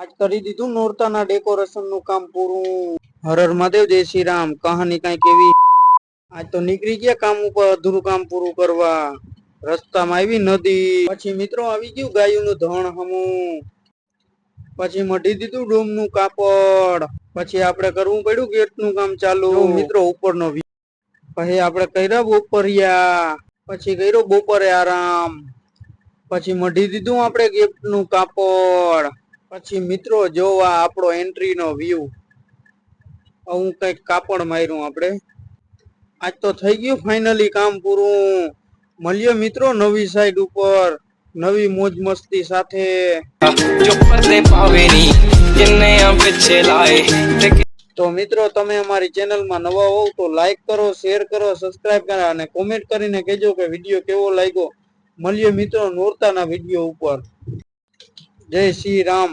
આજ કરી દીધું નોરતાના ડેકોરેશન નું કામ પૂરું। હર હર મહાદેવ, જય શ્રી રામ। કહાની કઈક એવી, આજ તો નીકળી ગયા કામ ઉપર અધૂરું કામ પૂરું કરવા। રસ્તામાં આવી નદી, પછી મિત્રો આવી ગયું ગાયું નું ધણ હમું, પછી મઢી દીધું ડોમ નું કાપડ, પછી આપડે કરવું પડ્યું ગેટ નું કામ ચાલુ। મિત્રો ઉપરનો પછી આપડે કર્યા બપોરિયા, પછી કર્યો બપોરે આરામ, પછી મઢી દીધું આપણે ગેટ નું કાપડ। પછી મિત્રો જોવા આપણો એન્ટ્રી નો વ્યૂ, હું કઈક કાપડ માર્યું આપડે। આજ તો થઈ ગયું ફાઇનલી કામ પૂરું। મળીએ મિત્રો નવી સાઈડ ઉપર નવી મોજ મસ્તી સાથે। તો મિત્રો તમે અમારી ચેનલમાં નવા હોવ તો લાઈક કરો, શેર કરો, સબસ્ક્રાઇબ કરો અને કોમેન્ટ કરીને કહેજો કે વિડીયો કેવો લાગ્યો। મળીએ મિત્રો નોરતાના વિડીયો ઉપર। જય શ્રી રામ।